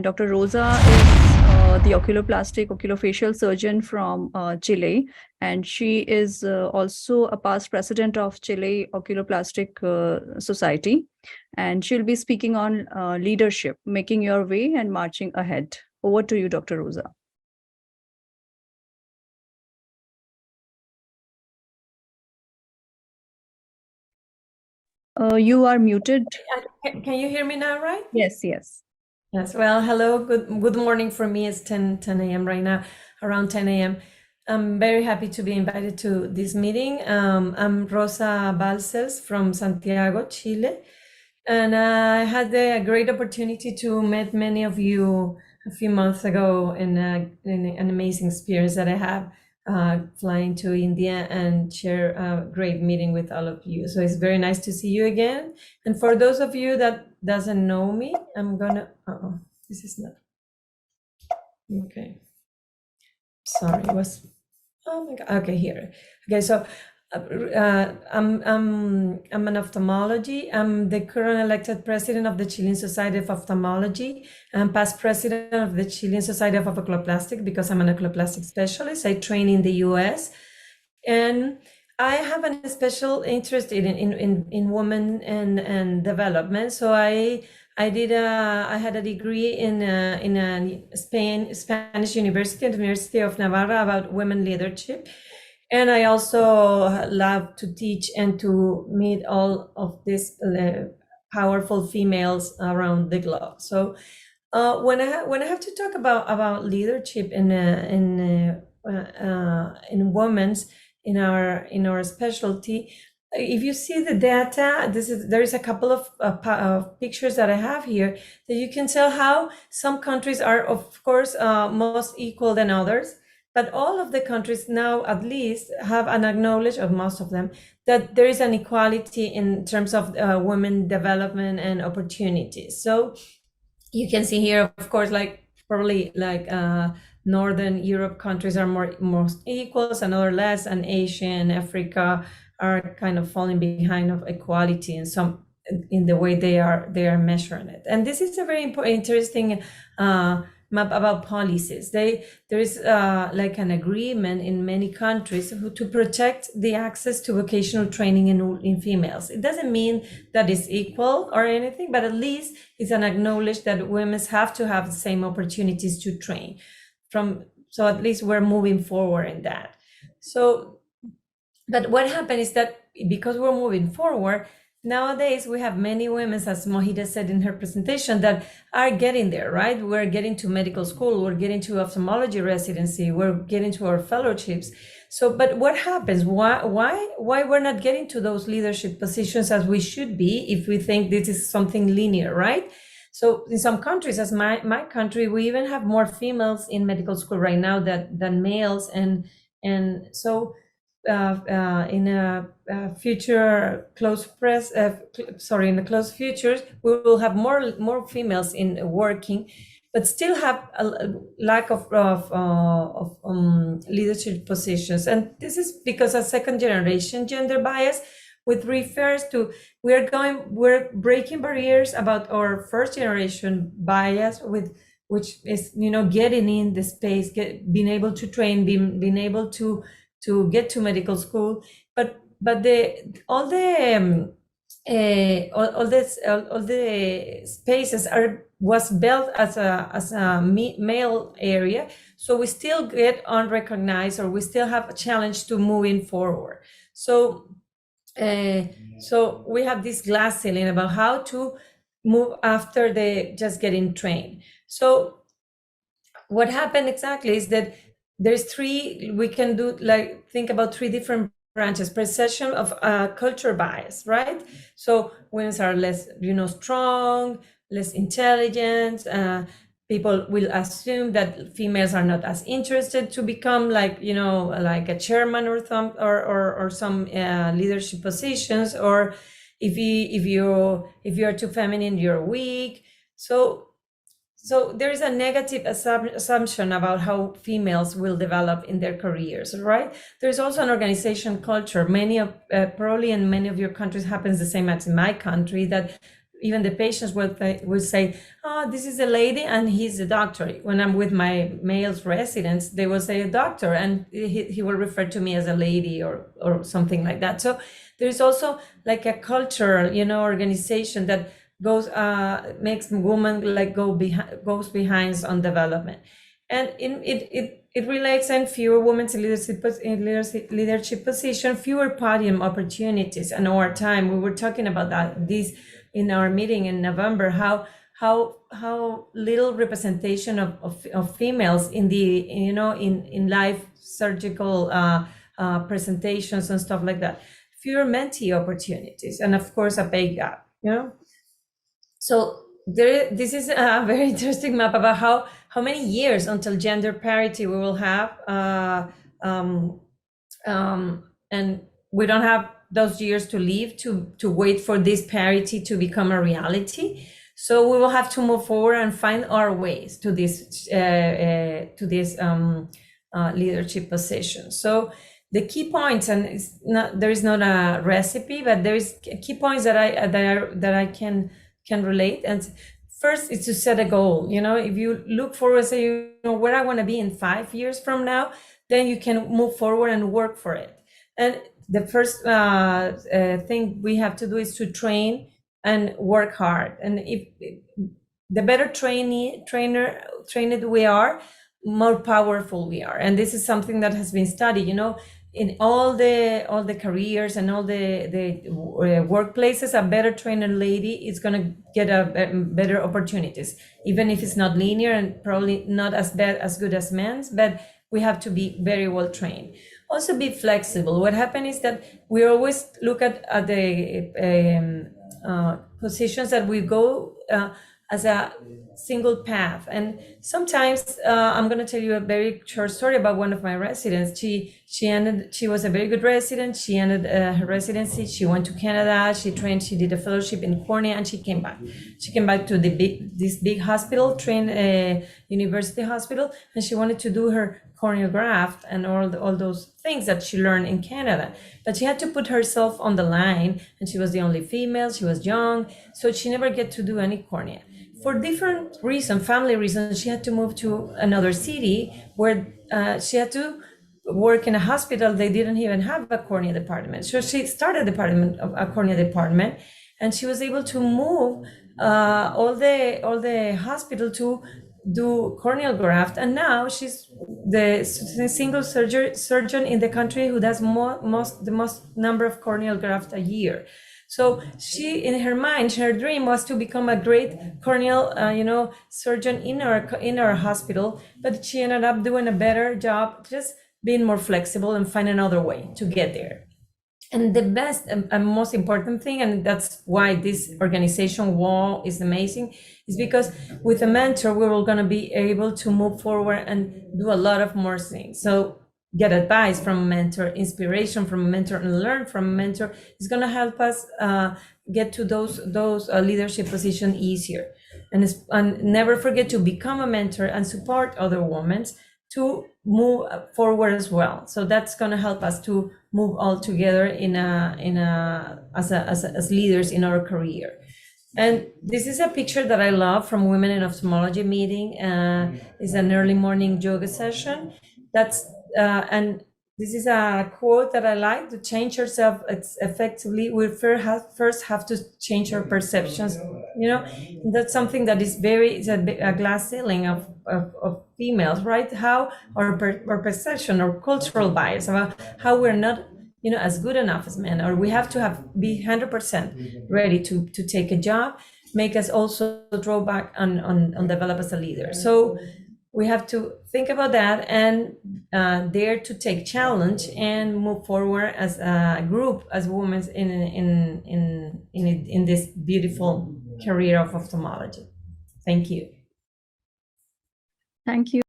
And Dr. Rosa is the oculoplastic oculofacial surgeon from Chile, and she is also a past president of Chile Oculoplastic Society. And she'll be speaking on leadership, making your way and marching ahead. Over to you, Dr. Rosa. You are muted. Can you hear me now, right? Yes, yes. Yes. Well, hello. Good morning for me. It's 10 a.m. right now, around 10 a.m. I'm very happy to be invited to this meeting. I'm Rosa Ballcells from Santiago, Chile. And I had the great opportunity to meet many of you a few months ago in an amazing experience that I have flying to India and share a great meeting with all of you. So it's very nice to see you again. And for those of you that doesn't know me, I'm gonna, this is not, okay. Sorry, it was, oh my God, okay, here. Okay, so I'm an ophthalmology. I'm the current elected president of the Chilean Society of Ophthalmology. I'm past president of the Chilean Society of Oculoplastic because I'm an oculoplastic specialist. I train in the US. And I have a special interest in women and development. So I had a degree in a Spanish university, at the University of Navarra, about women leadership. And I also love to teach and to meet all of these powerful females around the globe. So when I have to talk about leadership in women's in our specialty, if you see the data, there is a couple of pictures that I have here that you can tell how some countries are, of course, most equal than others. But all of the countries now, at least, have an acknowledge of most of them that there is an equality in terms of women development and opportunities. So you can see here, of course, like probably like Northern Europe countries are most equals, and other less, and Asia and Africa are kind of falling behind of equality in the way they are measuring it. And this is a very interesting map about policies. There is like an agreement in many countries to protect the access to vocational training in females. It doesn't mean that it's equal or anything, but at least it's an acknowledge that women have to have the same opportunities to train. So at least we're moving forward in that. So, but what happened is that because we're moving forward, nowadays, we have many women, as Mohita said in her presentation, that are getting there, right? We're getting to medical school, we're getting to ophthalmology residency, we're getting to our fellowships. So, but what happens? Why we're not getting to those leadership positions as we should be if we think this is something linear, right? So in some countries, as my country, we even have more females in medical school right now than males, and so in a future in the close future, we will have more females in working, but still have a lack of leadership positions. And this is because of second generation gender bias, which refers to we're breaking barriers about our first generation bias, which is getting in the space, being able to train, being able to get to medical school, but all the spaces was built as a male area, so we still get unrecognized, or we still have a challenge to moving forward. So we have this glass ceiling about how to move after the just getting trained. So what happened exactly is that there's we can do like think about three different branches: perception of culture bias, right? So women are less strong, less intelligent. People will assume that females are not as interested to become like a chairman or some leadership positions, or if you're too feminine, you're weak. So there is a negative assumption about how females will develop in their careers, right? There's also an organization culture. Probably in many of your countries happens the same as in my country, that even the patients will say, oh, this is a lady and he's a doctor. When I'm with my male residents, they will say a doctor, and he will refer to me as a lady or something like that. So there's also like a cultural, organization that goes makes women like goes behind on development, and it relates in fewer women in leadership position, fewer podium opportunities, and over time. We were talking about this in our meeting in November, how little representation of females in the in live surgical presentations and stuff like that. Fewer mentee opportunities, and of course a pay gap. So this is a very interesting map about how many years until gender parity we will have, and we don't have those years to live to wait for this parity to become a reality. So we will have to move forward and find our ways to this leadership position. So the key points, and there is not a recipe, but there is key points that I can relate. And first is to set a goal. If you look forward, say, where I want to be in 5 years from now, then you can move forward and work for it. And the first thing we have to do is to train and work hard. And if the better trained we are, more powerful we are. And this is something that has been studied, in all the careers and all the workplaces. A better trained lady is going to get a better opportunities, even if it's not linear and probably not as good as men's, but we have to be very well trained. Also be flexible. What happens is that we always look at the positions that we go as a single path. And sometimes I'm going to tell you a very short story about one of my residents. She was a very good resident. She ended her residency. She went to Canada. She trained. She did a fellowship in cornea, and she came back. She came back to this big hospital, trained university hospital, and she wanted to do her corneal graft and all those things that she learned in Canada. But she had to put herself on the line, and she was the only female. She was young, so she never get to do any cornea. For different reasons, family reasons, she had to move to another city where she had to work in a hospital. They didn't even have a cornea department. So she started a cornea department, and she was able to move all the hospital to do corneal graft. And now she's the single surgeon in the country who does the most number of corneal graft a year. So she, in her mind, her dream was to become a great corneal, surgeon in our hospital. But she ended up doing a better job, just being more flexible and find another way to get there. And the best and most important thing, and that's why this organization WALL is amazing, is because with a mentor, we're going to be able to move forward and do a lot of more things. So get advice from a mentor, inspiration from a mentor, and learn from a mentor is going to help us get to those leadership positions easier. And never forget to become a mentor and support other women to move forward as well. So that's going to help us to move all together as leaders in our career. And this is a picture that I love from Women in Ophthalmology meeting. It's an early morning yoga session. And this is a quote that I like: to change yourself effectively, we first have to change our perceptions. That's something that is it's a glass ceiling of females, right? How our perception or cultural bias about how we're not as good enough as men, or we have to be 100% ready to take a job, make us also draw back on develop as a leader. So we have to think about that and dare to take challenge and move forward as a group, as women in this beautiful career of ophthalmology. Thank you. Thank you.